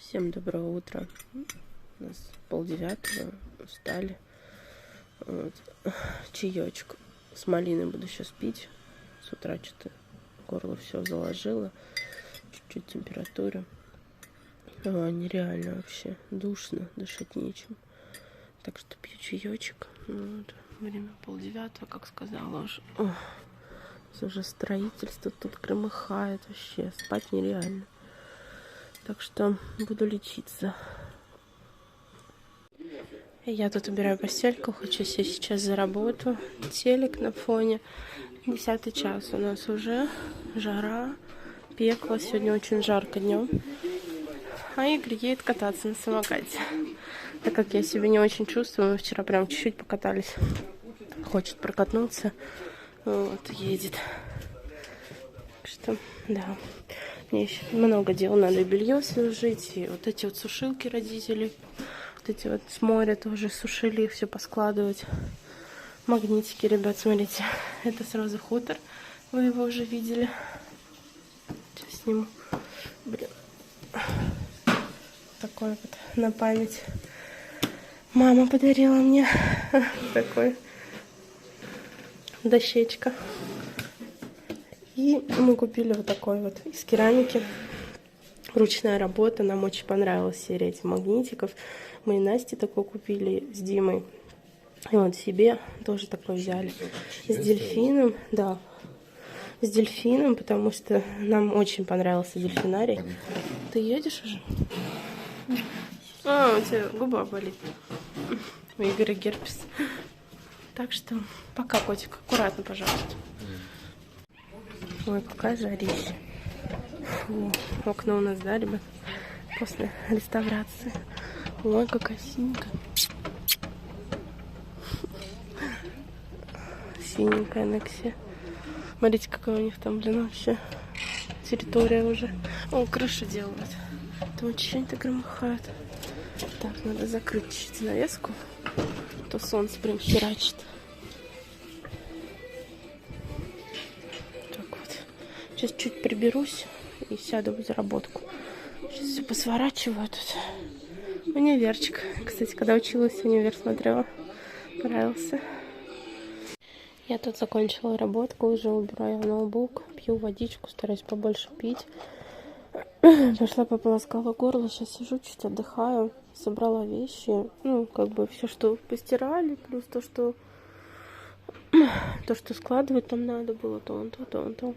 Всем доброго утра. У нас 8:30, устали. Вот. Чаечек с малиной буду сейчас пить. С утра что-то горло все заложило. Чуть-чуть температура. Нереально вообще. Душно, дышать нечем. Так что пью чаечек. Вот. Время 8:30, как сказала уже. Уже строительство тут громыхает вообще. Спать нереально. Так что буду лечиться. Я тут убираю постельку, хочу сесть сейчас за работу. Телек на фоне. 10 час у нас уже. Жара, пекло. Сегодня очень жарко днем. А Игорь едет кататься на самокате. Так как я себя не очень чувствую, мы вчера прям чуть-чуть покатались. Хочет прокатнуться. Вот, едет. Так что, да. Мне еще много дел, надо и белье сложить, и вот эти вот сушилки родителей, вот эти вот с моря тоже сушили, их все поскладывать. Магнитики, ребят, смотрите, это сразу хутор, вы его уже видели. Сейчас сниму, блин, такой вот на память. Мама подарила мне такой дощечка. И мы купили вот такой вот из керамики. Ручная работа. Нам очень понравилась серия этих магнитиков. Мы и Насте такой купили с Димой. И вот себе тоже такой взяли. С дельфином. Да. С дельфином, потому что нам очень понравился дельфинарий. Ты едешь уже? У тебя губа болит. У Игоря герпес. Так что пока, котик. Аккуратно, пожалуйста. Ой, какая жарища. Фу, окно у нас, да, ребят? После реставрации. Ой, какая синенькая. Синенькая Нексия. Смотрите, какая у них там, блин, вообще территория уже. О, крышу делают. Там очень-то громыхает. Так, надо закрыть чуть-чуть занавеску. А то солнце прям херачит. Сейчас чуть приберусь и сяду в заработку. Сейчас все посворачиваю тут. Универчик. Кстати, когда училась, универ смотрела. Понравился. Я тут закончила работку, уже убираю ноутбук, пью водичку, стараюсь побольше пить. Пошла пополоскала горло, сейчас сижу, чуть отдыхаю. Собрала вещи. Ну, как бы все, что постирали, плюс то, что складывать там надо было, то он, то.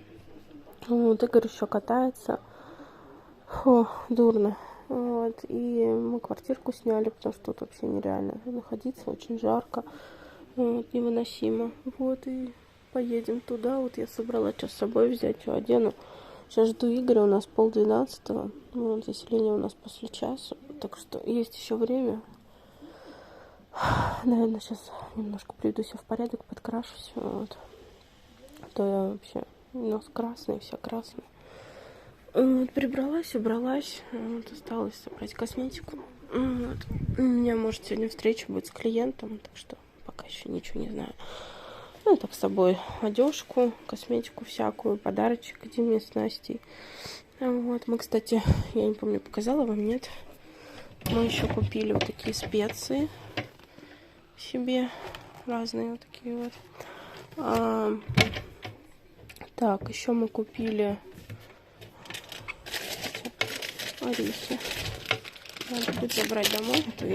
Вот, Игорь еще катается. Фу, дурно. Вот, и мы квартирку сняли, потому что тут вообще нереально находиться, очень жарко. Вот, невыносимо. Вот, и поедем туда. Вот я собрала, что с собой взять, что одену. Сейчас жду Игоря, у нас 11:30. Вот, заселение у нас после часа. Так что есть еще время. Наверное, сейчас немножко приведу себя в порядок, подкрашусь. Вот. А то я вообще... У нас красный, вся красная. Вот, прибралась, убралась. Вот, осталось собрать косметику. Вот. У меня, может, сегодня встреча будет с клиентом, так что пока еще ничего не знаю. Ну, так с собой одежку, косметику всякую, подарочек Диме с Настей. Вот, мы, кстати, я не помню, показала вам, нет? Мы еще купили вот такие специи себе. Разные вот такие вот. Так, еще мы купили орехи. Надо будет забрать домой. А то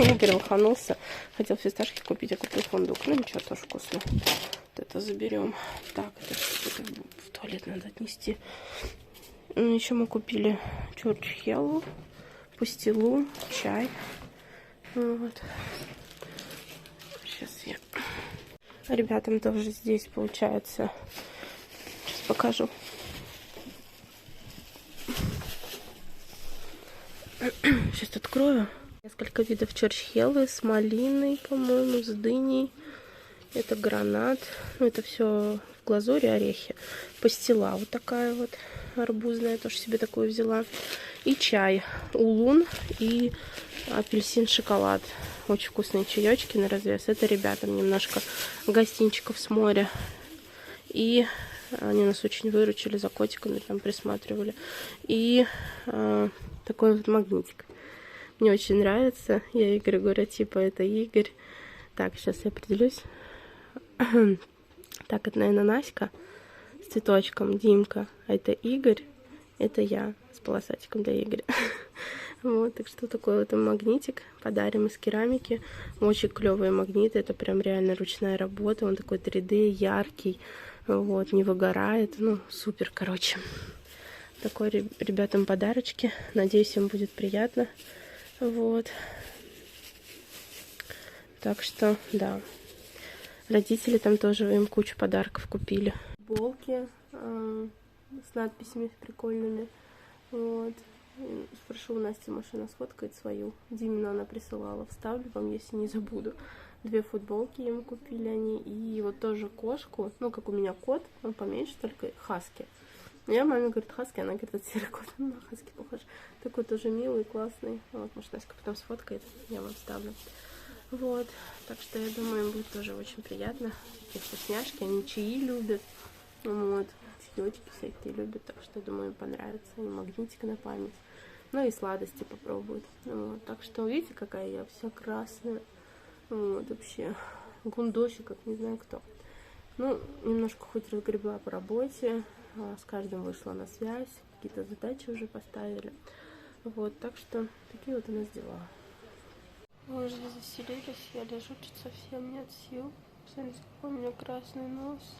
Игорь лоханулся. Хотел фисташки купить, а купил фундук. Ну ничего, тоже вкусно. Вот это заберем. Так, это в туалет надо отнести. Еще мы купили чурчхеллу, пастилу, чай. Вот. Сейчас я... Ребятам тоже здесь получается... Покажу. Сейчас открою. Несколько видов чурчхеллы с малиной, по-моему, с дыней. Это гранат. Ну, это все в глазури, орехи. Пастила вот такая вот арбузная. Тоже себе такую взяла. И чай. Улун и апельсин-шоколад. Очень вкусные чаечки на развес. Это ребятам немножко гостинчиков с моря. И Они нас очень выручили, за котиками там присматривали. И такой вот магнитик. Мне очень нравится. Я Игорю говорю, типа, это Игорь. Так, сейчас я определюсь. Так, это, наверное, Наська с цветочком, Димка. А это Игорь, это я с полосатиком для Игоря. Вот, так что такой вот магнитик подарим из керамики. Очень клевые магниты, это прям реально ручная работа. Он такой 3D, яркий, вот, не выгорает. Ну, супер, короче. Такой ребятам подарочки. Надеюсь, им будет приятно. Вот. Так что, да. Родители там тоже им кучу подарков купили. Футболки с надписями прикольными. Вот. Спрошу у Насти, машина сфоткает свою. Димину она присылала. Вставлю вам, если не забуду. 2 футболки ему купили они. И вот тоже кошку. Ну, как у меня кот. Он поменьше, только хаски. Я маме говорит, хаски. Она говорит, это серый кот. Он на хаски похож. Такой тоже милый, классный. Вот, может, Настя потом сфоткает. Я вам вставлю. Вот. Так что я думаю, им будет тоже очень приятно. Такие вкусняшки. Они чаи любят. Вот. Чаечки всякие любят. Так что, думаю, им понравится. И магнитик на память. Ну и сладости попробуют. Вот. Так что, видите, какая я вся красная. Вот, вообще. Гундосик, как не знаю кто. Ну, немножко хоть разгребла по работе. С каждым вышла на связь. Какие-то задачи уже поставили. Вот, так что такие вот у нас дела. Мы уже заселились. Я лежу, чуть совсем нет сил. Посмотрите, какой у меня красный нос.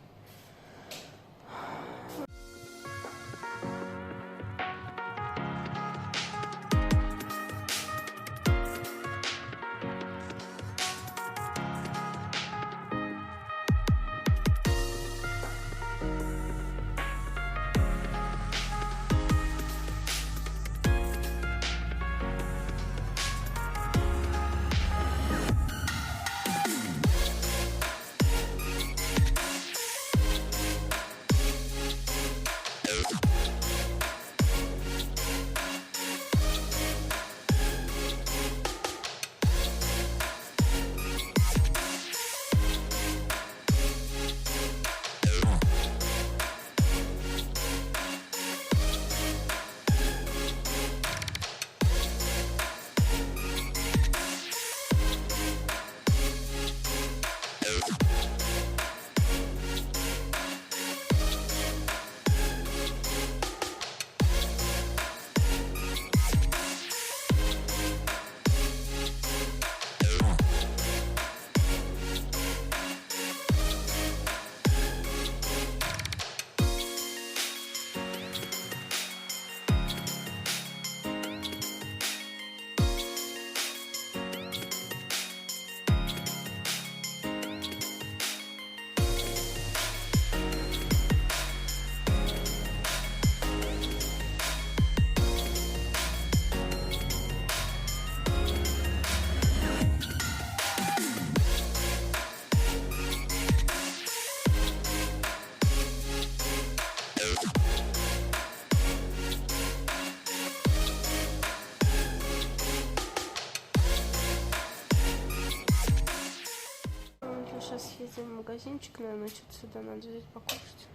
Сейчас съездим в магазинчик, наверное, что-то сюда надо взять покушать.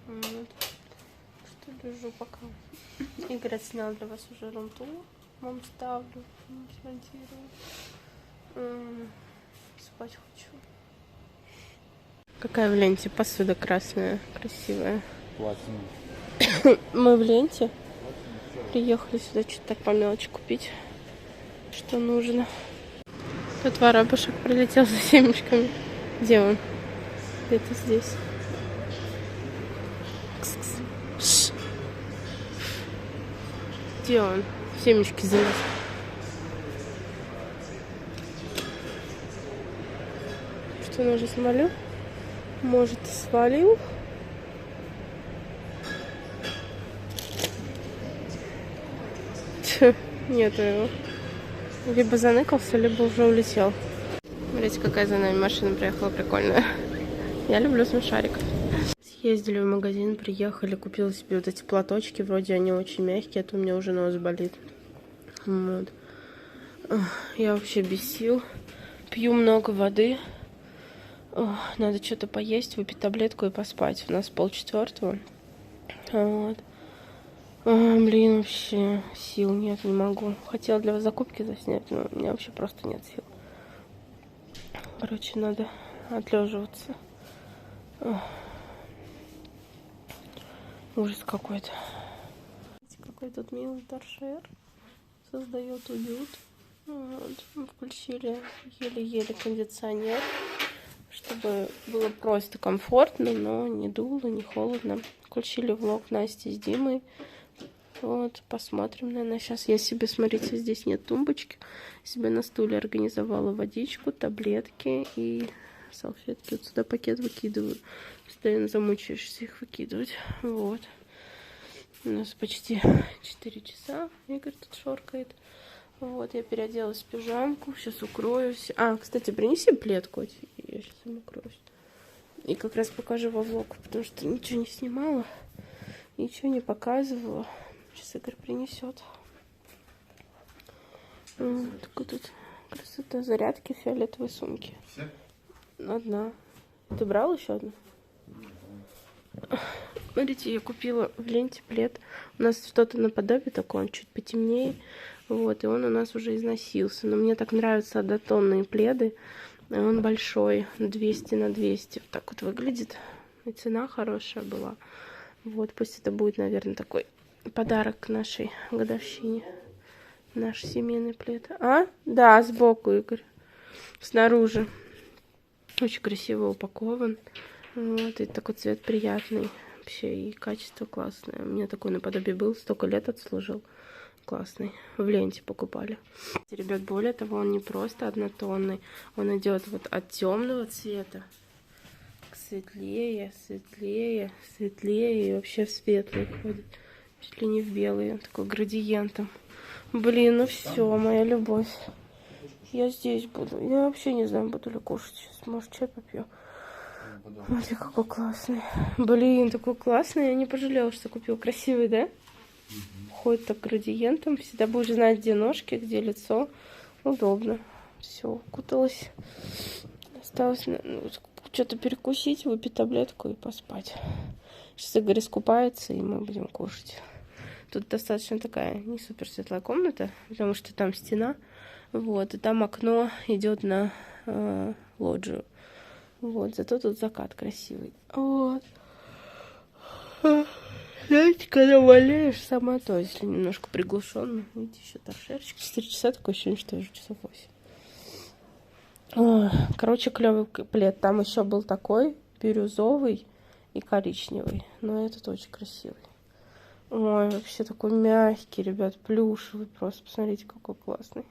Вот. Что лежу пока. Игорь отснял для вас уже рум-тур. Вам ставлю, смонтирую. Спать хочу. Какая в ленте посуда красная, красивая. Платина. Мы в ленте приехали сюда что-то так по мелочи купить, что нужно. Тут воробушек прилетел за семечками. Где он? Где-то здесь. Кс-кс. Где он? Семечки залез. Что, он уже свалил? Может, и свалил? Нету его. Либо заныкался, либо уже улетел. Смотрите, какая за нами машина приехала прикольная. Я люблю смешариков. Съездили в магазин, приехали, купила себе вот эти платочки. Вроде они очень мягкие, а то у меня уже нос болит. Вот. Я вообще без сил. Пью много воды. Ох, надо что-то поесть, выпить таблетку и поспать. У нас 3:30. Вот. Блин, вообще сил нет, не могу. Хотела для вас закупки заснять, но у меня вообще просто нет сил. Короче, надо отлеживаться. Ужас какой-то. Какой тут милый торшер. Создает уют. Вот. Мы включили еле-еле кондиционер, чтобы было просто комфортно, но не дуло, не холодно. Включили влог Насти с Димой. Вот, посмотрим, наверное, сейчас я себе, смотрите, здесь нет тумбочки. Себе на стуле организовала водичку, таблетки и салфетки. Вот сюда пакет выкидываю. Постоянно замучаешься их выкидывать. Вот. У нас почти 4 часа. Игорь тут шоркает. Вот, я переоделась в пижамку. Сейчас укроюсь. Кстати, принеси плед, Коть. Я сейчас им укроюсь. И как раз покажу во влог, потому что ничего не снимала. Ничего не показывала. Сейчас Игорь принесет. Такой тут красота. Зарядки, фиолетовые сумки. Все? Одна. Ты брал еще одну? Смотрите, я купила в ленте плед. У нас что-то наподобие такое, он чуть потемнее. Вот, и он у нас уже износился. Но мне так нравятся однотонные пледы. Он большой, 200 на 200. Вот так вот выглядит. И цена хорошая была. Вот, пусть это будет, наверное, такой подарок к нашей годовщине. Наш семейный плед. Да, сбоку, Игорь. Снаружи. Очень красиво упакован. Вот, и такой цвет приятный. Вообще, и качество классное. У меня такой наподобие был, столько лет отслужил. Классный. В ленте покупали. Ребят, более того, он не просто однотонный. Он идет вот от темного цвета к светлее, светлее, светлее. И вообще в светлый ходит. Чуть ли не в белый. Он такой градиентом. Блин, ну все, моя любовь. Я здесь буду. Я вообще не знаю, буду ли кушать сейчас. Может, чай попью. Смотри, какой классный. Блин, такой классный. Я не пожалела, что купила. Красивый, да? Ходит так градиентом. Всегда будешь знать, где ножки, где лицо. Удобно. Все, укуталась. Осталось что-то перекусить, выпить таблетку и поспать. Сейчас Игорь искупается, и мы будем кушать. Тут достаточно такая не супер светлая комната, потому что там стена. Вот, и там окно идет на лоджию. Вот, зато тут закат красивый. Вот. Знаете, когда болеешь, сама то, если немножко приглушенно. Видите, еще торшерчик. 4 часа, такое ощущение, что уже часов 8. Короче, клевый плед. Там еще был такой бирюзовый и коричневый. Но этот очень красивый. Ой, вообще такой мягкий, ребят, плюшевый. Просто посмотрите, какой классный.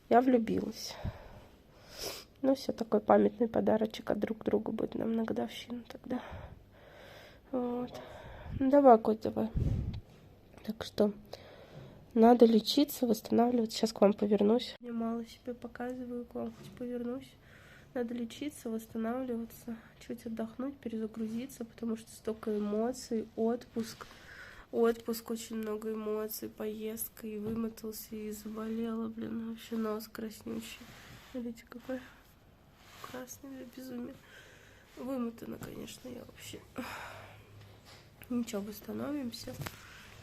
Я влюбилась. Ну, все, такой памятный подарочек от друг другу будет нам на годовщину тогда. Вот. Ну, давай, Коть, давай. Так что надо лечиться, восстанавливаться. Сейчас к вам повернусь. Я мало себе показываю, к вам хоть повернусь. Надо лечиться, восстанавливаться, чуть отдохнуть, перезагрузиться, потому что столько эмоций, отпуск. Отпуск, очень много эмоций, поездка, и вымотался, и заболела, блин, вообще нос краснющий. Смотрите, какой красный, безумие. Вымотана, конечно, я вообще. Ничего, восстановимся.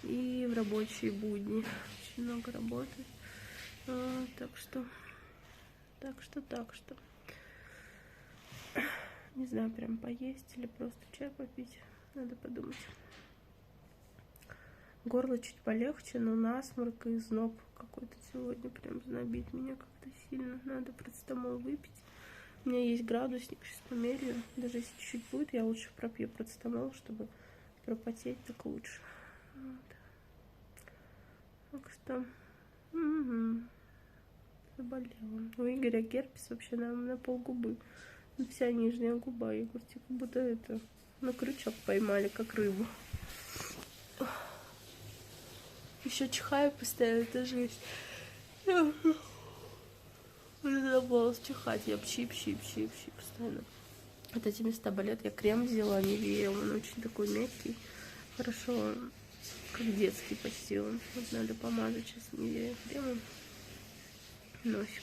И в рабочие будни. Очень много работы. Так что. Не знаю, прям поесть или просто чай попить. Надо подумать. Горло чуть полегче, но насморк и зноб какой-то сегодня прям знобит меня как-то сильно. Надо процетамол выпить. У меня есть градусник, сейчас померяю. Даже если чуть-чуть будет, я лучше пропью процетамол, чтобы пропотеть, так лучше. Вот. Так что заболела. У Игоря герпес вообще на полгубы. Вся нижняя губа. Егор, как будто это на крючок поймали, как рыбу. Еще чихаю постоянно, это жесть. Забыла чихать. Я пщи постоянно. Вот эти места болят. Я крем взяла, Нивея. Он очень такой мягкий. Хорошо, как детский почти он. Вот надо помазать сейчас Нивея кремом. Носик.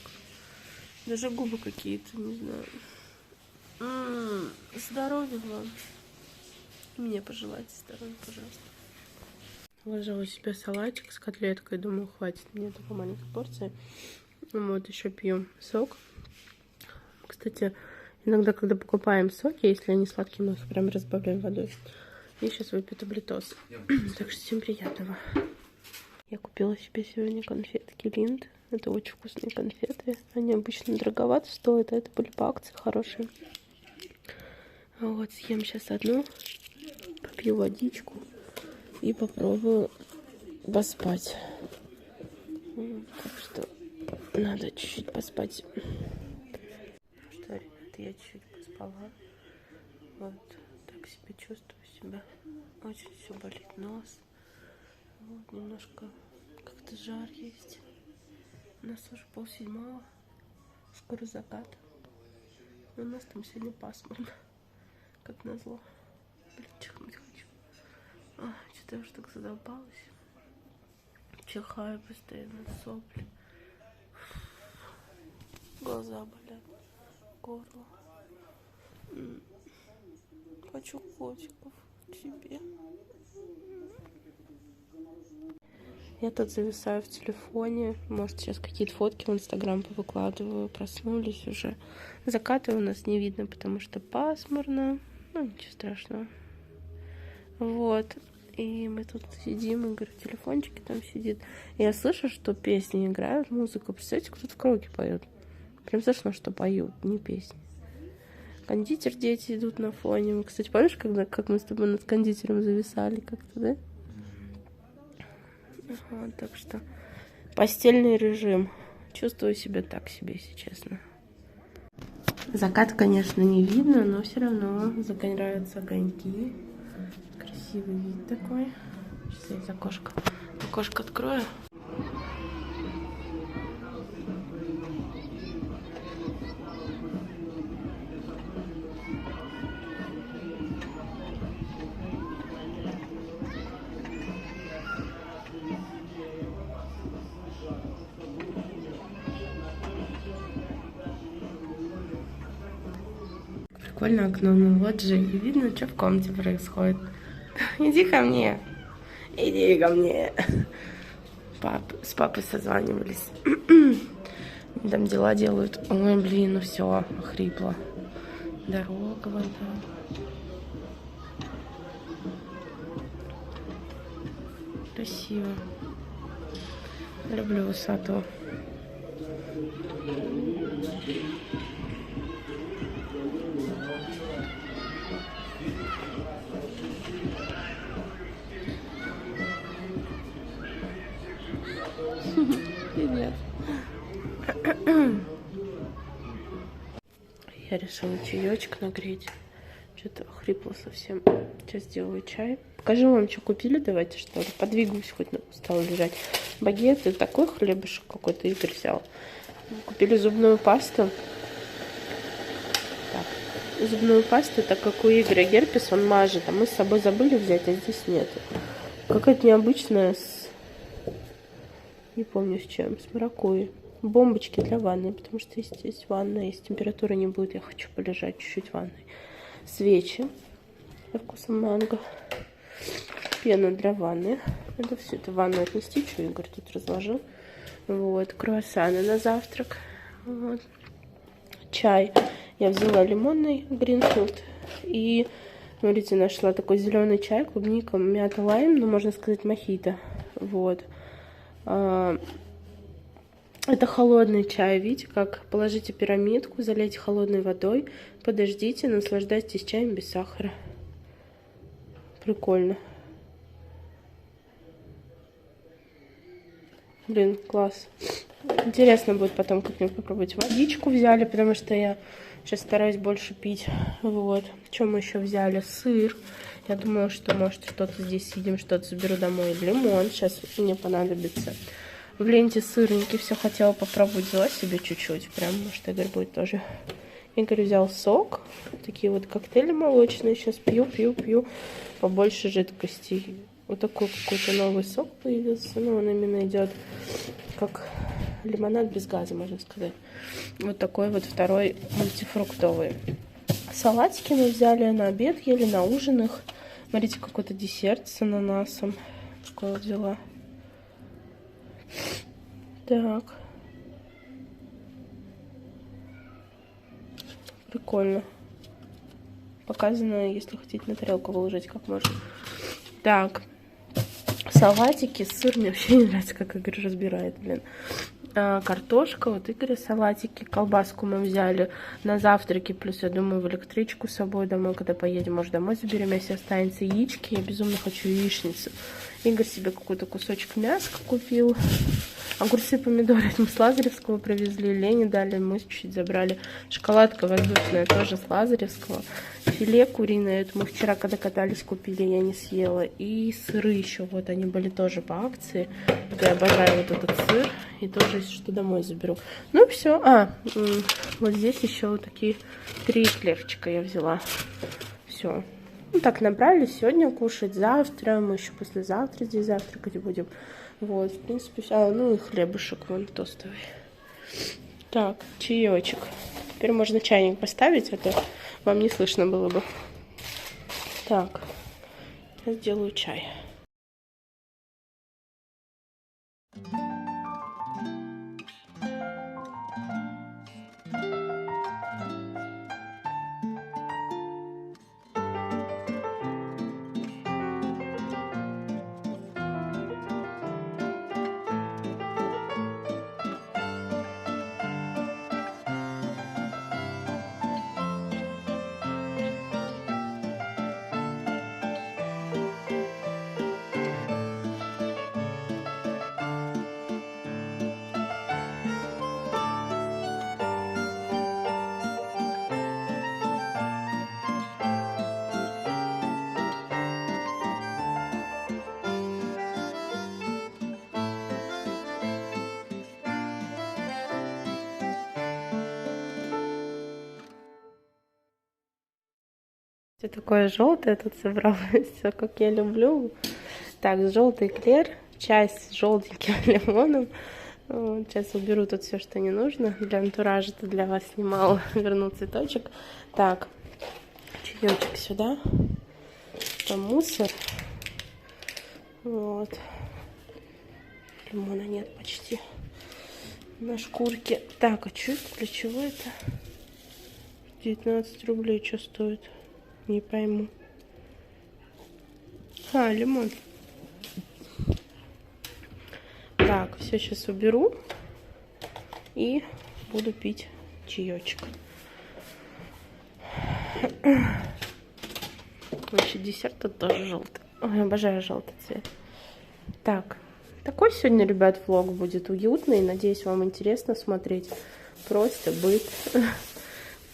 Даже губы какие-то, не знаю. Здоровья вам. Мне пожелайте здоровья, пожалуйста. Ложила себе салатик с котлеткой. Думаю, хватит мне такой маленькой порции. Вот еще пью сок. Кстати, иногда, когда покупаем соки, если они сладкие, мы их прям разбавляем водой. И сейчас выпью таблетос. Так что всем приятного. Я купила себе сегодня конфетки Линд. Это очень вкусные конфеты. Они обычно дороговато стоят, а это были по акции хорошие. Вот, съем сейчас одну, попью водичку и попробую поспать. Так что надо чуть-чуть поспать. Что, ребята, я чуть-чуть поспала. Вот, так себя чувствую себя. Очень все болит нос. Вот, немножко как-то жар есть. У нас уже 6:30. Скоро закат. Но у нас там сегодня пасмурно. Как назло. Блин, чихнуть хочу. Что-то я уже так задолбалась. Чихаю постоянно, сопли. Глаза болят. Горло. Хочу котиков к себе. Я тут зависаю в телефоне. Может, сейчас какие-то фотки в Инстаграм повыкладываю. Проснулись уже. Заката у нас не видно, потому что пасмурно. Ну, ничего страшного. Вот. И мы тут сидим, и, говорю, телефончики там сидит. И я слышу, что песни играют, музыку. Представляете, кто-то в караоке поет. Прям слышно, что поют, не песни. Кондитер, дети идут на фоне. Кстати, помнишь, как мы с тобой над кондитером зависали как-то, да? Вот, так что постельный режим. Чувствую себя так себе, если честно. Закат, конечно, не видно, но все равно загораются огоньки. Красивый вид такой. Сейчас я из окошко открою. Прикольно окно на лоджии, и видно, что в комнате происходит. Иди ко мне. Иди ко мне. С папой созванивались. Там дела делают. Ой, блин, ну все, охрипла. Дорога вон там. Красиво. Люблю высоту. Привет. Я решила чаечек нагреть. Что-то хрипло совсем. Сейчас сделаю чай. Покажу вам, что купили. Давайте, что ли. Подвигаюсь, хоть стала лежать. Багет и такой хлебушек какой-то Игорь взял. Купили зубную пасту. Так. Зубную пасту, так как у Игоря герпес, он мажет. А мы с собой забыли взять, а здесь нет. Какая-то необычная не помню с чем, с маракуйей. Бомбочки для ванны, потому что есть ванна, если температуры не будет, я хочу полежать чуть-чуть в ванной. Свечи со вкусом манго. Пена для ванны. Это все это в ванну отнести, что Игорь тут разложил. Вот, круассаны на завтрак. Вот. Чай. Я взяла лимонный Гринфилд. И, смотрите, нашла такой зеленый чай, клубника, мята, лайм, ну, можно сказать, мохито. Вот. Это холодный чай, видите, как положите пирамидку, залейте холодной водой, подождите, наслаждайтесь чаем без сахара. Прикольно. Блин, класс. Интересно будет потом как-нибудь попробовать. Водичку взяли, потому что я сейчас стараюсь больше пить. Вот. Что мы еще взяли? Сыр. Я думала, что, может, что-то здесь съедим, что-то заберу домой. Лимон сейчас мне понадобится. В ленте сырники все хотела попробовать. Взяла себе чуть-чуть. Прям, может, Игорь будет тоже. Игорь взял сок. Такие вот коктейли молочные. Сейчас пью. Побольше жидкостей. Вот такой какой-то новый сок появился. Ну, он именно идет как лимонад без газа, можно сказать. Вот такой вот второй мультифруктовый Салатики мы взяли на обед, ели на ужин их. Смотрите, какой-то десерт с ананасом. Такой вот взяла. Так. Прикольно. Показано, если хотите на тарелку выложить, как можно. Так. Салатики, сыр. Мне вообще не нравится, как Игорь разбирает, блин. Картошка, вот Игоря салатики, колбаску мы взяли на завтраки, плюс, я думаю, в электричку с собой домой, когда поедем, может, домой заберем, если останется яички, я безумно хочу яичницу. Игорь себе какой-то кусочек мяса купил, огурцы, помидоры мы с Лазаревского привезли, Лене дали, мы чуть-чуть забрали, шоколадка воздушная тоже с Лазаревского, филе куриное, это мы вчера, когда катались, купили, я не съела, и сыры еще, вот они были тоже по акции, я обожаю вот этот сыр, и тоже, если что, домой заберу. Ну, все. Вот здесь еще вот такие 3 эклерчика я взяла. Все. Ну, так набрали. Сегодня кушать, завтра. Мы еще послезавтра здесь завтракать будем. Вот, в принципе, все. Ну, и хлебушек вон тостовый. Так, чаечек. Теперь можно чайник поставить, а то вам не слышно было бы. Так, я сделаю чай. Все такое желтое тут собралось, все как я люблю. Так, желтый эклер, чай с желтеньким лимоном. Вот, сейчас уберу тут все, что не нужно. Для антуража-то для вас снимала. Верну цветочек. Так, чаечек сюда. Там мусор. Вот. Лимона нет почти. На шкурке. Так, а что это? Для чего это? 19 рублей что стоит? Не пойму. Лимон. Так, все сейчас уберу. И буду пить чаечек. Вообще десерт тут тоже желтый. Ой, обожаю желтый цвет. Так, такой сегодня, ребят, влог будет уютный. Надеюсь, вам интересно смотреть. Просто быт.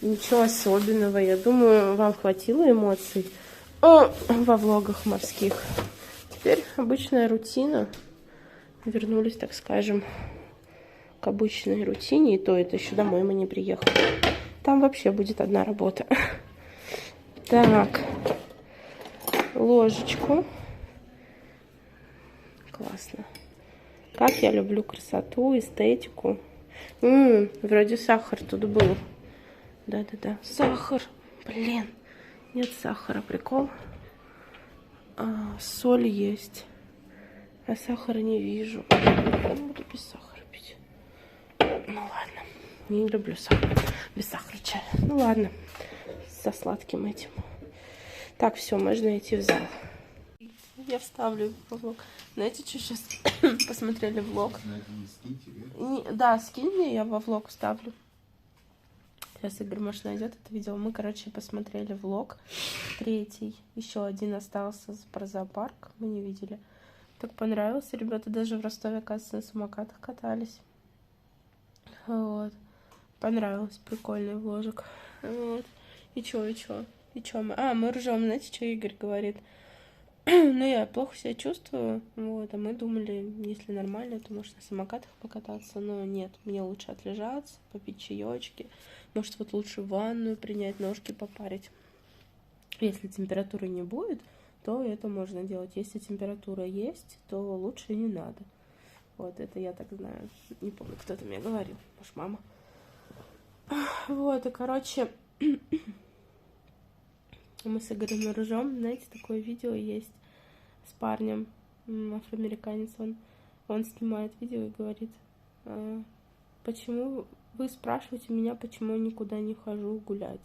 Ничего особенного. Я думаю, вам хватило эмоций во влогах морских. Теперь обычная рутина. Вернулись, так скажем, к обычной рутине. И то это еще домой мы не приехали. Там вообще будет одна работа. Так. Ложечку. Классно. Как я люблю красоту, эстетику. Вроде сахар тут был. Да-да-да. Сахар. Блин. Нет сахара. Прикол. Соль есть. А сахара не вижу. Я буду без сахара пить. Ну ладно. Не люблю сахар. Без сахара чай. Ну ладно. Со сладким этим. Так, все, можно идти в зал. Я вставлю в влог. Знаете, что сейчас посмотрели влог? Да, скинь мне, я во влог вставлю. Сейчас Игорь, может, найдет это видео. Мы, короче, посмотрели влог. 3-й. Еще один остался про зоопарк. Мы не видели. Так понравился. Ребята даже в Ростове, оказывается, на самокатах катались. Вот. Понравилось. Прикольный вложик. Вот. И чё? Мы ржем. Знаете, что Игорь говорит? Ну, я плохо себя чувствую. Вот. А мы думали, если нормально, то может на самокатах покататься. Но нет, мне лучше отлежаться, попить чаечки. Может, вот лучше ванную принять, ножки попарить. Если температуры не будет, то это можно делать. Если температура есть, то лучше не надо. Вот, это я так знаю. Не помню, кто-то мне говорил. Может, мама. Вот, и, короче, Мы с Игорем ржем. Знаете, такое видео есть с парнем, афроамериканец он снимает видео и говорит: почему вы спрашиваете меня, почему я никуда не хожу гулять?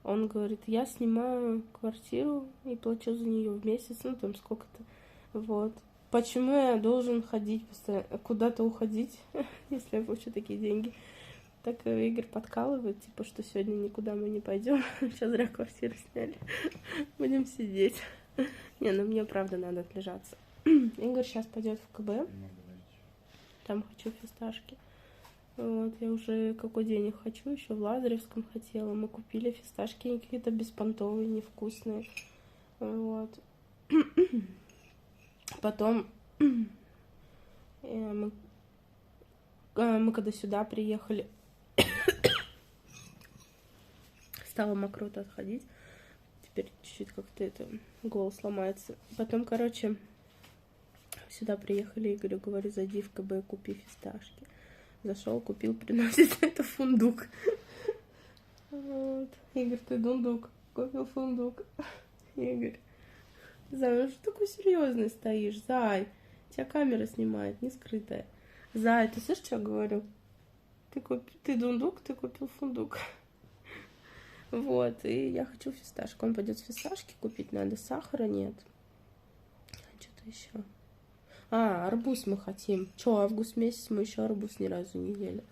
Он говорит: я снимаю квартиру и плачу за нее в месяц, ну там сколько-то. Вот. Почему я должен ходить постоянно, куда-то уходить, если я получу такие деньги? Так Игорь подкалывает, типа, что сегодня никуда мы не пойдем, сейчас зря квартиру сняли, будем сидеть. Не, ну мне правда надо отлежаться. Игорь сейчас пойдет в КБ, там хочу фисташки. Вот, я уже какой день их хочу, еще в Лазаревском хотела. Мы купили фисташки какие-то беспонтовые, невкусные. Вот. Потом мы когда сюда приехали, стало мокрота отходить. Теперь чуть-чуть как-то это голос ломается. Потом, короче, сюда приехали, Игорю говорю: зайди в КБ, купи фисташки. Зашел, купил, приносит это фундук. Вот. Игорь, ты дундук. Купил фундук. Игорь: Зай, ну что такой серьезный стоишь, Зай? Тебя камера снимает, не скрытая. Зай, ты слышишь, что я говорю? Ты дундук, ты купил фундук. Вот, и я хочу фисташку. Он пойдет фисташки купить, надо, сахара нет. Что-то еще. Арбуз мы хотим. Август месяц, мы еще арбуз ни разу не ели.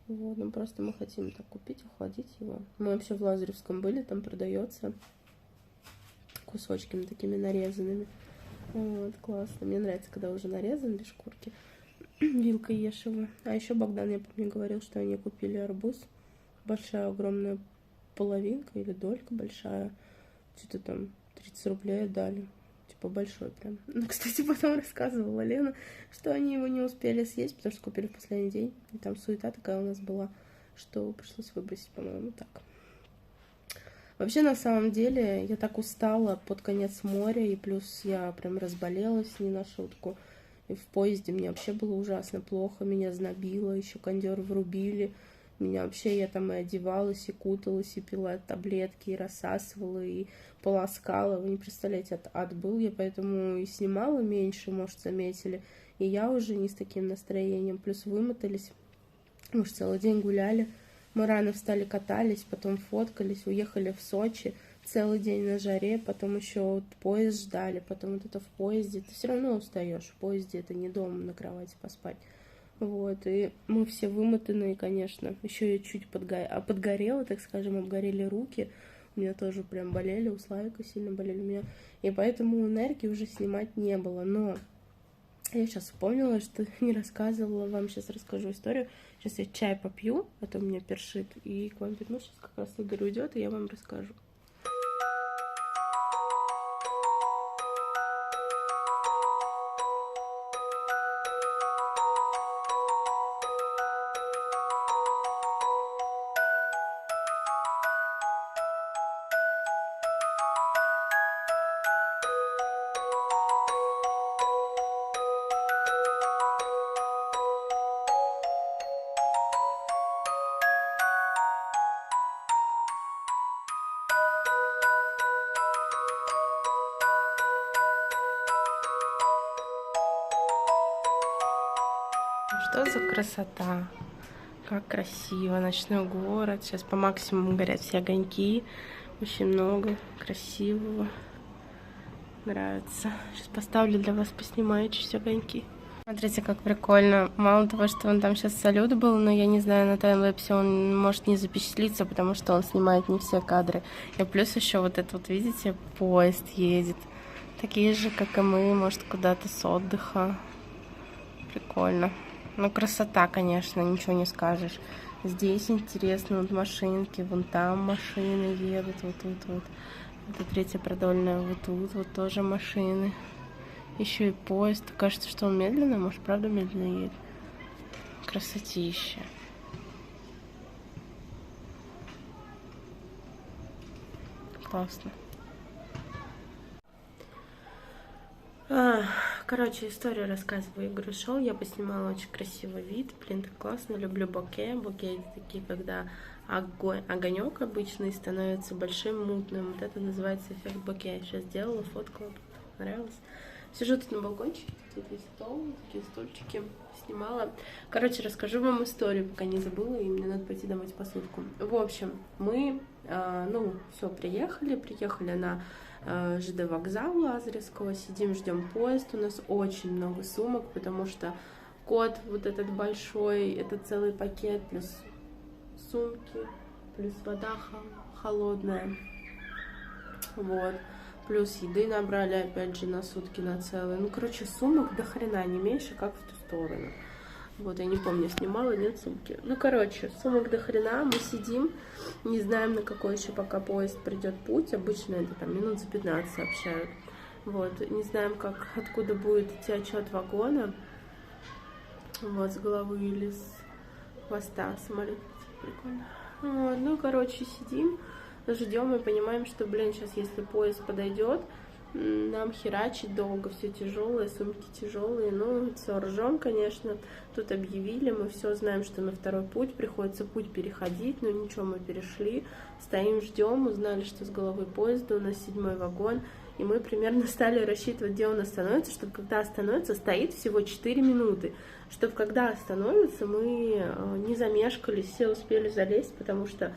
Вот, ну просто мы хотим так купить, охладить его. Мы вообще в Лазаревском были, там продается кусочками такими нарезанными. Вот, классно. Мне нравится, когда уже нарезан без шкурки. Вилкой ешь его. А еще Богдан, я помню, говорил, что они купили арбуз. Большая, огромная половинка или долька большая. Что-то там 30 рублей отдали. Типа большой прям. Ну, кстати, потом рассказывала Лена, что они его не успели съесть, потому что купили в последний день. И там суета такая у нас была, что пришлось выбросить, по-моему, так. Вообще, на самом деле, я так устала под конец моря, и плюс я прям разболелась не на шутку. И в поезде мне вообще было ужасно плохо, меня знобило, еще кондер врубили. Меня вообще, я там и одевалась, и куталась, и пила таблетки, и рассасывала, и полоскала. Вы не представляете, ад был. Я поэтому и снимала меньше, может, заметили. И я уже не с таким настроением. Плюс вымотались. Мы же целый день гуляли. Мы рано встали, катались, потом фоткались, уехали в Сочи. Целый день на жаре, потом еще вот поезд ждали, потом вот это в поезде. Ты все равно устаешь. В поезде это не дома на кровати поспать. Вот, и мы все вымотанные, конечно. Еще я чуть подгорела, так скажем, обгорели руки. У меня тоже прям болели, у Славика сильно болели у меня. И поэтому энергии уже снимать не было. Но я сейчас вспомнила, что не рассказывала вам. Сейчас расскажу историю. Сейчас я чай попью, а то меня першит. И к вам вернусь. Сейчас как раз Игорь уйдет, и я вам расскажу. Что за красота? Как красиво. Ночной город. Сейчас по максимуму горят все огоньки. Очень много красивого. Нравится. Сейчас поставлю для вас, поснимаю чуть огоньки. Смотрите, как прикольно. Мало того, что он там сейчас салют был, но я не знаю, на таймлэпсе он может не запечатлиться, потому что он снимает не все кадры. И плюс еще вот это вот, видите, поезд едет. Такие же, как и мы, может, куда-то с отдыха. Прикольно. Ну, красота, конечно, ничего не скажешь. Здесь интересно, вот машинки, вон там машины едут, вот тут вот. Это третья продольная, вот тут вот тоже машины. Еще и поезд. Кажется, что он медленно, может, правда медленно едет. Красотища. Классно. Короче, историю рассказываю. Игорь ушел, я поснимала очень красивый вид. Блин, так классно, люблю боке. Боке такие, когда огонек обычный становится большим, мутным. Вот это называется эффект боке. Я сейчас сделала, фоткала, понравилось. Сижу тут на балкончике, тут есть стол, такие стульчики, снимала. Короче, расскажу вам историю, пока не забыла, и мне надо пойти домой посудку. В общем, мы, все, приехали на ЖД вокзал Лазаревского, сидим, ждем поезд, у нас очень много сумок, потому что кот вот этот большой, это целый пакет, плюс сумки, плюс вода холодная, вот. Плюс еды набрали, опять же, на сутки, на целые. Ну, короче, сумок до хрена не меньше, как в ту сторону. Вот, я не помню, снимала, нет сумки. Ну, короче, сумок до хрена, мы сидим, не знаем, на какой еще пока поезд придет путь. Обычно это там минут за 15 сообщают. Вот, не знаем, откуда будет идти отчет вагона. Вот, с головы или с хвоста самолет. Прикольно. Вот, ну, короче, сидим. Ждем и понимаем, что, сейчас, если поезд подойдет, нам херачить долго, все тяжелое, сумки тяжелые, ну, все, ржем, конечно, тут объявили, мы все знаем, что на второй путь, приходится путь переходить, но ничего, мы перешли, стоим, ждем, узнали, что с головой поезда у нас 7-й вагон, и мы примерно стали рассчитывать, где он остановится, чтобы когда остановится, стоит всего 4 минуты, чтобы когда остановится, мы не замешкались, все успели залезть, потому что,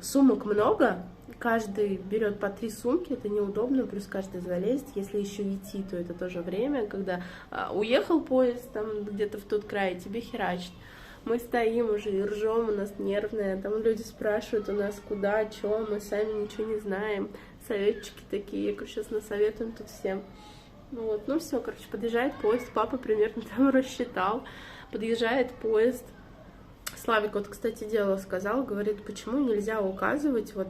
сумок много, каждый берет по 3 сумки, это неудобно, плюс каждый залезет, если еще идти, то это тоже время, когда уехал поезд там где-то в тот край, тебе херачит. Мы стоим уже и ржем, у нас нервное, там люди спрашивают у нас куда, что, мы сами ничего не знаем, советчики такие, я говорю, сейчас насоветуем тут всем. Вот, все, короче, подъезжает поезд, папа примерно там рассчитал, подъезжает поезд, Славик вот, кстати, дело сказал, говорит, почему нельзя указывать вот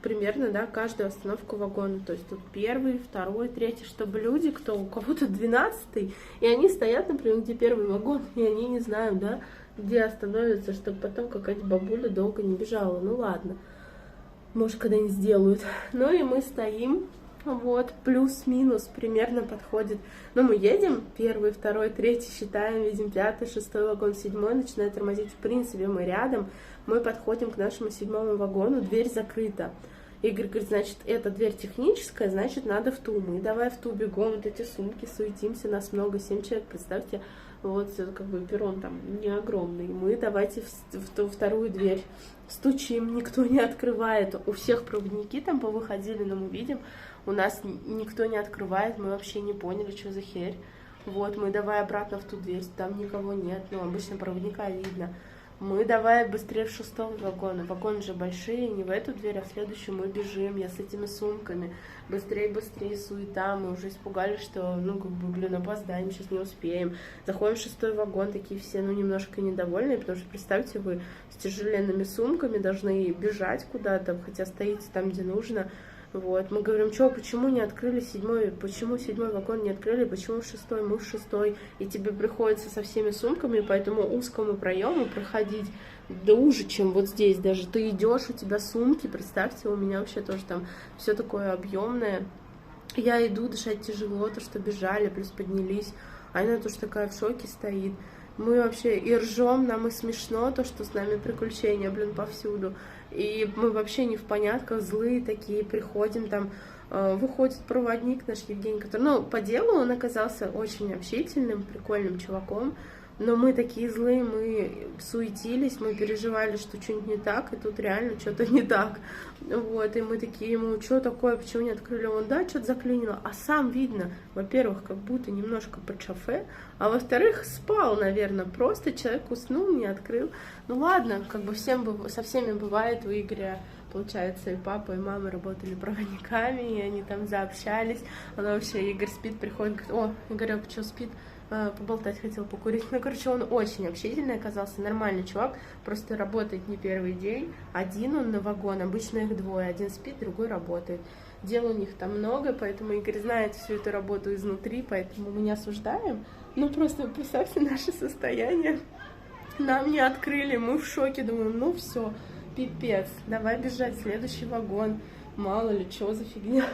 примерно, да, каждую остановку вагона, то есть тут 1-й, 2-й, 3-й, чтобы люди, у кого-то 12-й, и они стоят, например, где 1-й вагон, и они не знают, да, где остановятся, чтобы потом какая-то бабуля долго не бежала, ну ладно, может, когда-нибудь сделают, ну и мы стоим, вот, плюс-минус примерно подходит. Но мы едем, 1-й, 2-й, 3-й считаем, видим 5-й, 6-й вагон, 7-й, начинает тормозить. В принципе, мы рядом, мы подходим к нашему 7-му вагону, дверь закрыта. Игорь говорит, значит, эта дверь техническая, значит, надо в ту. Мы давай в ту бегом, вот эти сумки, суетимся, нас много, 7 человек, представьте, вот, как бы перрон там не огромный. Мы давайте в ту вторую дверь стучим, никто не открывает. У всех проводники там повыходили, но мы видим, у нас никто не открывает, мы вообще не поняли, что за херь. Вот, мы давай обратно в ту дверь, там никого нет, обычно проводника видно. Мы давай быстрее в 6-й вагон, вагоны же большие, не в эту дверь, а в следующую мы бежим, я с этими сумками, быстрее, суета, мы уже испугались, что, опоздаем, сейчас не успеем. Заходим в 6-й вагон, такие все, немножко недовольные, потому что, представьте, вы с тяжеленными сумками должны бежать куда-то, хотя стоите там, где нужно. Вот, мы говорим, почему не открыли 7-й, почему 7-й вагон не открыли, почему 6-й, мы в 6-й, и тебе приходится со всеми сумками по этому узкому проему проходить, да уже, чем вот здесь даже, ты идешь, у тебя сумки, представьте, у меня вообще тоже там все такое объемное, я иду, дышать тяжело, то, что бежали, плюс поднялись, а она тоже такая в шоке стоит. Мы вообще и ржем, нам и смешно, то, что с нами приключения, повсюду. И мы вообще не в понятках, злые такие, приходим, там выходит проводник наш Евгений, который, по делу он оказался очень общительным, прикольным чуваком, но мы такие злые, мы суетились, мы переживали, что что-нибудь не так, и тут реально что-то не так. Вот, и мы такие ему, что такое, почему не открыли? Он, да, что-то заклинило. А сам видно, во-первых, как будто немножко под шофе, а во-вторых, спал, наверное, просто человек уснул, не открыл. Ну ладно, со всеми бывает, у Игоря, получается, и папа, и мама работали проводниками, и они там заобщались. Она вообще, Игорь спит, приходит, говорит, о, Игорек, что спит? Поболтать хотел, покурить. Он очень общительный оказался, нормальный чувак, просто работает не 1-й день, один он на вагон, обычно их 2, один спит, другой работает. Дел у них там много, поэтому Игорь знает всю эту работу изнутри, поэтому мы не осуждаем, просто представьте наше состояние. Нам не открыли, мы в шоке, думаем, все, пипец, давай бежать в следующий вагон, мало ли, что за фигня.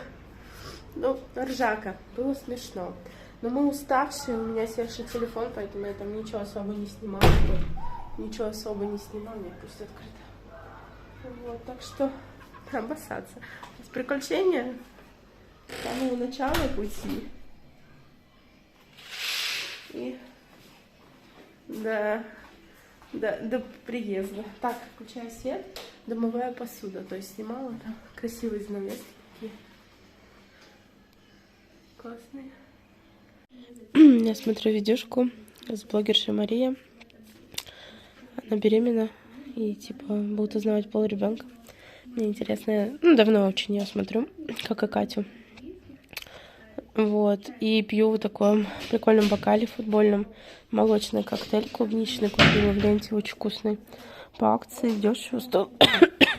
Ржака, было смешно. Но мы уставшие, у меня севший телефон, поэтому я там ничего особо не снимала. Ничего особо не снимала, мне пусть открыто. Вот, так что обоссаться. С приключения с самого начала пути и до приезда. Так, включаю свет, домовая посуда. То есть снимала там красивые занавески такие. Классные. Я смотрю видюшку с блогершей Мария. Она беременна и типа будет узнавать пол ребенка. Мне интересно, ну давно очень я смотрю, как и Катю. Вот, и пью в таком прикольном бокале футбольном молочный коктейль клубничный, купила в ленте, очень вкусный. По акции дешево стоил,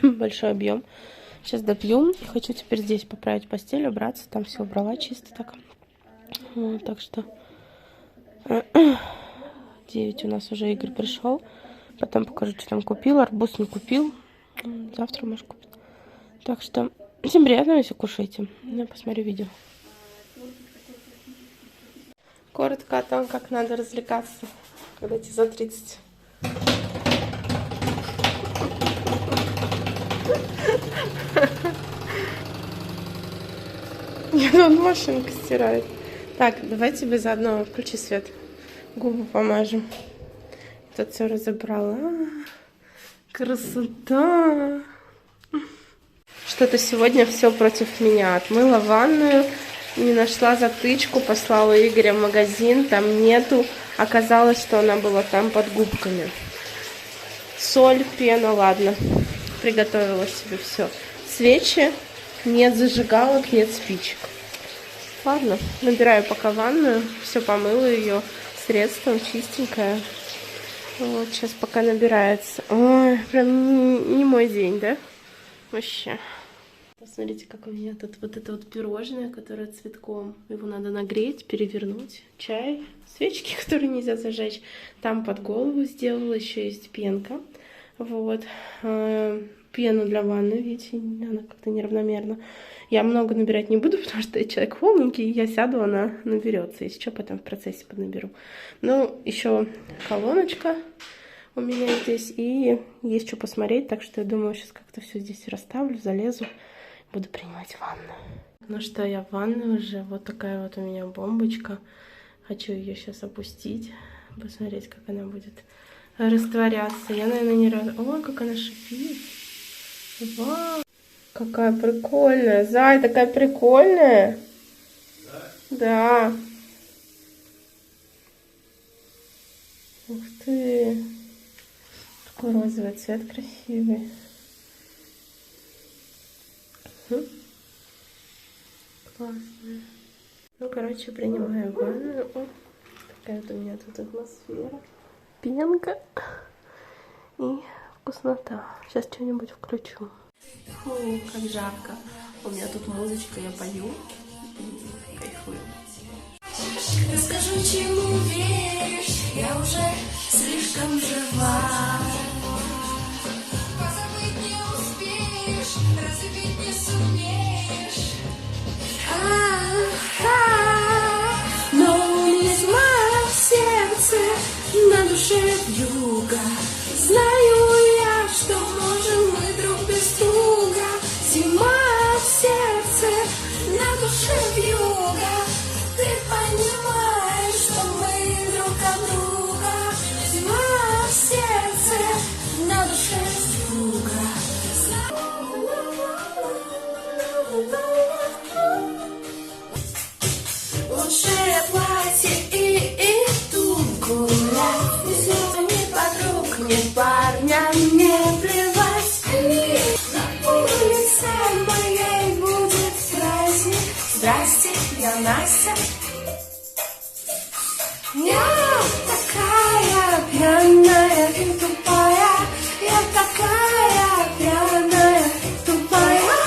большой объем. Сейчас допью и хочу теперь здесь поправить постель, убраться, там все убрала чисто так. Вот, так что 9 у нас уже Игорь пришел. Потом покажу, что там купил. Арбуз не купил. Завтра, может, купить. Так что всем приятного, если кушаете. Я посмотрю видео. Коротко о том, как надо развлекаться, когда тебе за 30. Он машинку стирает. Так, давай тебе заодно включи свет. Губы помажем. Тут все разобрала. Красота! Что-то сегодня все против меня. Отмыла ванную, не нашла затычку, послала Игоря в магазин, там нету. Оказалось, что она была там под губками. Соль, пена, ладно. Приготовила себе все. Свечи, нет зажигалок, нет спичек. Ладно, набираю пока ванную, все помыла ее средством, чистенькая. Вот, сейчас пока набирается. Ой, прям не мой день, да? Вообще. Посмотрите, как у меня тут вот это вот пирожное, которое цветком. Его надо нагреть, перевернуть. Чай, свечки, которые нельзя зажечь. Там под голову сделала, еще есть пенка. Вот. Пену для ванны, видите, она как-то неравномерно. Я много набирать не буду, потому что я человек полненький, я сяду, она наберется. Если что, потом в процессе поднаберу. Ну, еще колоночка у меня здесь, и есть что посмотреть, так что я думаю, сейчас как-то все здесь расставлю, залезу, буду принимать ванну. Ну что, я в ванной уже, вот такая вот у меня бомбочка. Хочу ее сейчас опустить, посмотреть, как она будет растворяться. Я, наверное, не раз... Ой, как она шипит. Вау, какая прикольная. Зай, такая прикольная. Да. Ух ты. Такой розовый цвет красивый. Классно. Ну, короче, принимаю ванну. О, такая вот у меня тут атмосфера. Пенка. И вкуснота. Сейчас что-нибудь включу. Фу, как жарко. У меня тут музычка, я пою и кайфую. Расскажу, чему веришь, я уже слишком жива. Позабыть не успеешь, разлюбить не сумеешь. Но не зла в сердце, на душе вьюга. Знаю я, что можем мы друг без друга. Зима в сердце, на душе вьюга. Ты понимаешь, что мы друг от друга. Зима в сердце, на душе вьюга. Лучшее платье и тут гулять. Ни подруг, ни парня не плевать. На улице моей будет праздник. Здрасте, я Настя. Я такая пьяная и тупая. Я такая пьяная и тупая.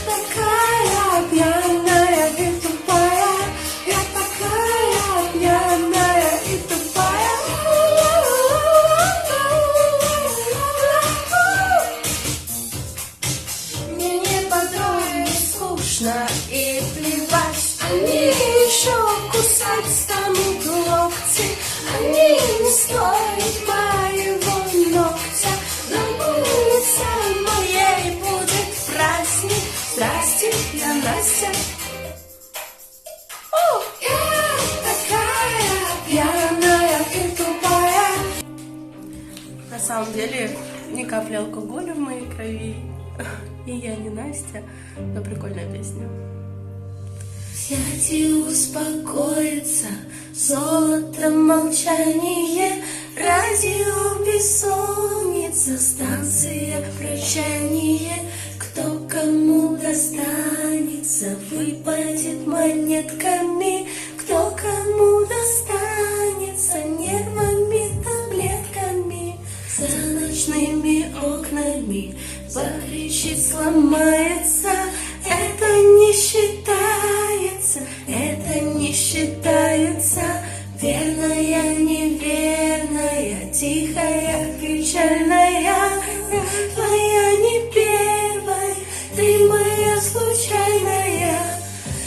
Такая пьяная и тупая. Я такая пьяная и тупая. Мне не подруг, не скучно и плевать. Они еще кусать станут локти. самом деле ни капли алкоголя в моей крови. И я не Настя, но прикольная песня. Сядь и успокоиться, золото молчание, радио бессонница, станция прощание. Кто кому достанется, выпадет монетками, кто кому достанется, нервами, таблетками. За ночными окнами покричит, сломается. Это не считается, это не считается. Верная, неверная, тихая, печальная. Твоя не первая, ты моя случайная.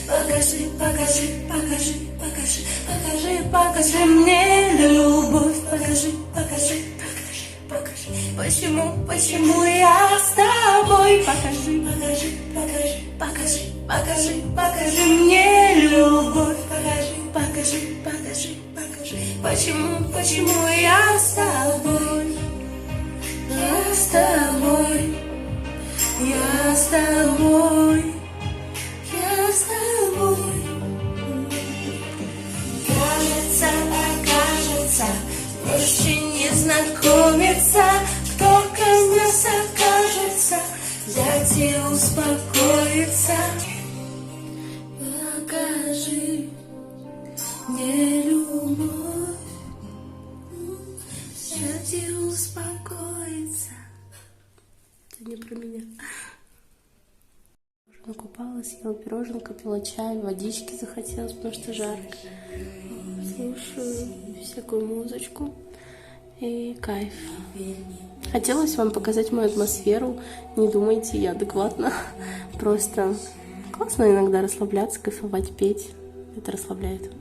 Покажи, покажи, покажи, покажи, покажи, покажи мне любовь. Покажи, покажи, покажи, покажи. Почему я с тобой? Покажи, покажи, покажи, покажи, покажи, покажи мне любовь. Покажи, покажи, покажи, покажи. Почему я с тобой? Я с тобой, я с тобой, я с тобой. Кажется, окажется, проще не знакомиться. Кто нас окажется, взять и успокоиться. Покажи мне любовь, взять и успокоиться. Это не про меня. Накупалась, ела пироженка, пила чай, водички захотелось, потому что жарко. Слушаю всякую музычку и кайф. Хотелось вам показать мою атмосферу. Не думайте, я адекватно. Просто классно иногда расслабляться, кайфовать, петь. Это расслабляет.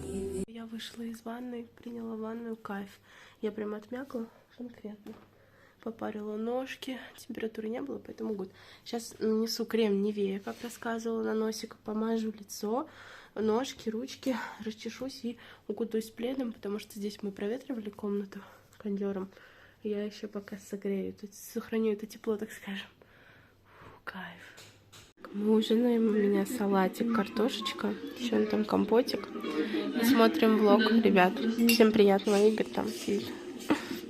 Я вышла из ванной, приняла ванную, кайф. Я прям отмякла конкретно. Попарила ножки, температуры не было, поэтому гуд. Сейчас нанесу крем Nivea, как рассказывала, на носик, помажу лицо, ножки, ручки, расчешусь и укутаюсь пледом, потому что здесь мы проветривали комнату кондёром. Я еще пока согрею, тут сохраню это тепло, так скажем. Фу, кайф. Мы ужинаем, у меня салатик, картошечка, еще там компотик. И смотрим влог, ребят. Всем приятного, Игорь там сидит.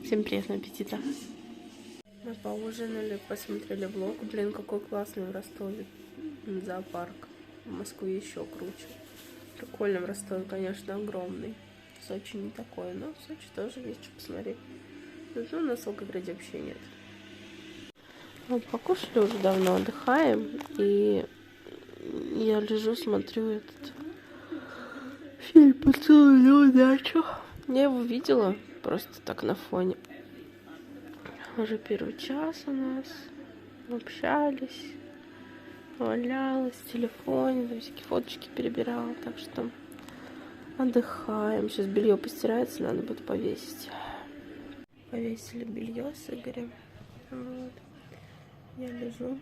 Всем приятного аппетита. Мы поужинали, посмотрели влог. Блин, какой классный в Ростове зоопарк. В Москве еще круче. Прикольно в Ростове, конечно, огромный. В Сочи не такой, но в Сочи тоже есть что посмотреть. Ну, на Волгограде вообще нет. Вот покушали уже давно, отдыхаем. И я лежу, смотрю этот фильм «Поцелуй на удачу». Я его видела просто так на фоне. Уже первый час у нас. Общались. Валялась в телефоне, там всякие фоточки перебирала. Так что отдыхаем. Сейчас белье постирается, надо будет повесить. Повесили белье с Игорем. Вот. Я лежу.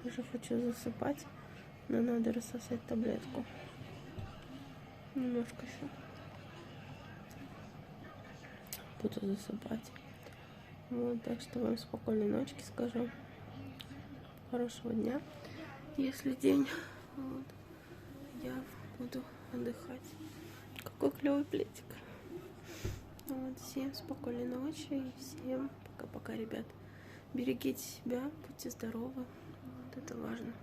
Уже хочу засыпать. Но надо рассосать таблетку. Немножко еще. Буду засыпать. Вот, так что вам спокойной ночки скажу. Хорошего дня. Если день, вот, я буду отдыхать. Какой клевый пледик. Вот, всем спокойной ночи и всем пока-пока, ребят. Берегите себя, будьте здоровы. Вот это важно.